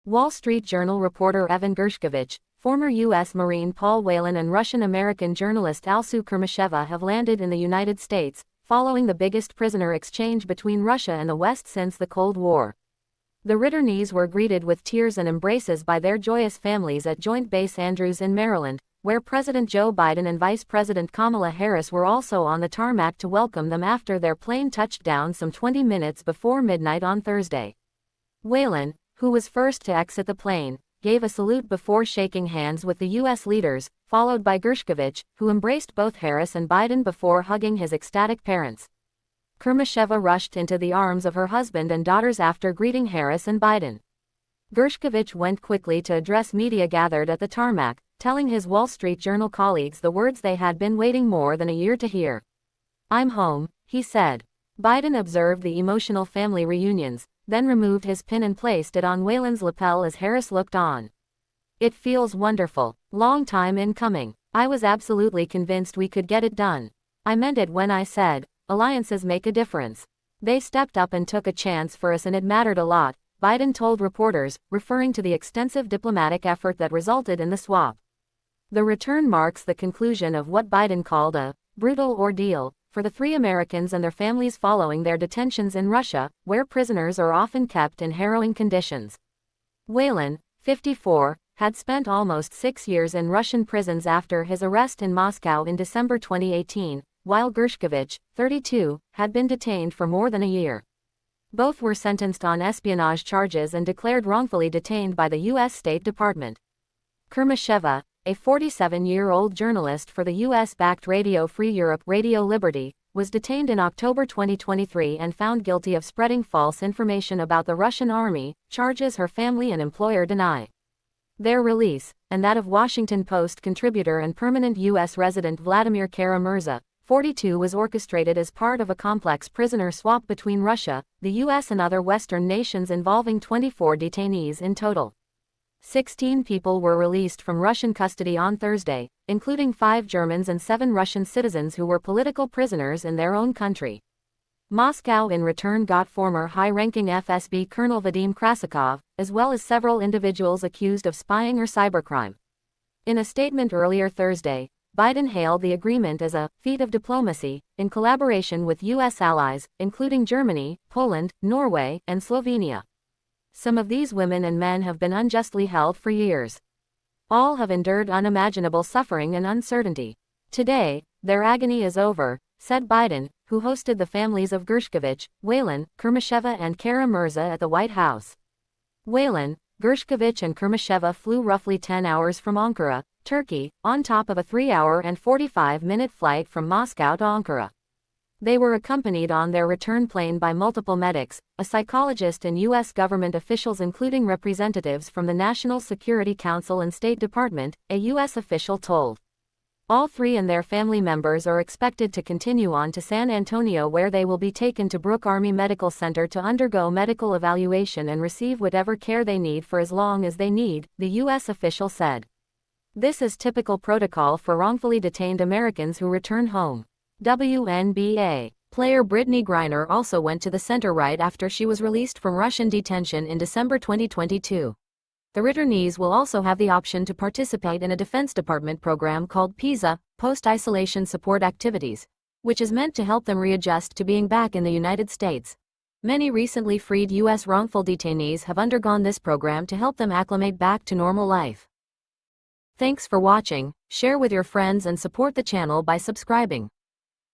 Wall Street Journal reporter Evan Gershkovich, former U.S. Marine Paul Whelan and Russian-American journalist Alsu Kurmasheva have landed in the United States, following the biggest prisoner exchange between Russia and the West since the Cold War. The returnees were greeted with tears and embraces by their joyous families at Joint Base Andrews in Maryland, where President Joe Biden and Vice President Kamala Harris were also on the tarmac to welcome them after their plane touched down some 20 minutes before midnight on Thursday. Whelan, who was first to exit the plane, gave a salute before shaking hands with the U.S. leaders, followed by Gershkovich, who embraced both Harris and Biden before hugging his ecstatic parents. Kurmasheva rushed into the arms of her husband and daughters after greeting Harris and Biden. Gershkovich went quickly to address media gathered at the tarmac, telling his Wall Street Journal colleagues the words they had been waiting more than a year to hear. "I'm home," he said. Biden observed the emotional family reunions, then removed his pin and placed it on Whelan's lapel as Harris looked on. "It feels wonderful. Long time in coming. I was absolutely convinced we could get it done. I meant it when I said, alliances make a difference. They stepped up and took a chance for us and it mattered a lot," Biden told reporters, referring to the extensive diplomatic effort that resulted in the swap. The return marks the conclusion of what Biden called a brutal ordeal for the three Americans and their families following their detentions in Russia, where prisoners are often kept in harrowing conditions. Whelan, 54, had spent almost 6 years in Russian prisons after his arrest in Moscow in December 2018, while Gershkovich, 32, had been detained for more than a year. Both were sentenced on espionage charges and declared wrongfully detained by the U.S. State Department. Kurmasheva, a 47-year-old journalist for the U.S.-backed Radio Free Europe Radio Liberty, was detained in October 2023 and found guilty of spreading false information about the Russian army, charges her family and employer deny. Their release, and that of Washington Post contributor and permanent U.S. resident Vladimir Kara-Murza, 42, was orchestrated as part of a complex prisoner swap between Russia, the U.S. and other Western nations involving 24 detainees in total. 16 people were released from Russian custody on Thursday, including 5 Germans and 7 Russian citizens who were political prisoners in their own country. Moscow in return got former high-ranking FSB Colonel Vadim Krasikov, as well as several individuals accused of spying or cybercrime. In a statement earlier Thursday, Biden hailed the agreement as a feat of diplomacy, in collaboration with U.S. allies, including Germany, Poland, Norway, and Slovenia. Some of these women and men have been unjustly held for years. All have endured unimaginable suffering and uncertainty. Today, their agony is over, said Biden, who hosted the families of Gershkovich, Whelan, Kurmasheva and Kara-Murza at the White House. Whelan, Gershkovich and Kurmasheva flew roughly 10 hours from Ankara, Turkey, on top of a 3-hour and 45-minute flight from Moscow to Ankara. They were accompanied on their return plane by multiple medics, a psychologist and U.S. government officials including representatives from the National Security Council and State Department, a U.S. official told. All 3 and their family members are expected to continue on to San Antonio where they will be taken to Brooke Army Medical Center to undergo medical evaluation and receive whatever care they need for as long as they need, the U.S. official said. This is typical protocol for wrongfully detained Americans who return home. WNBA player Brittany Griner also went to the center right after she was released from Russian detention in December 2022. The returnees will also have the option to participate in a Defense Department program called PISA, Post-Isolation Support Activities, which is meant to help them readjust to being back in the United States. Many recently freed U.S. wrongful detainees have undergone this program to help them acclimate back to normal life. Thanks for watching, share with your friends and support the channel by subscribing.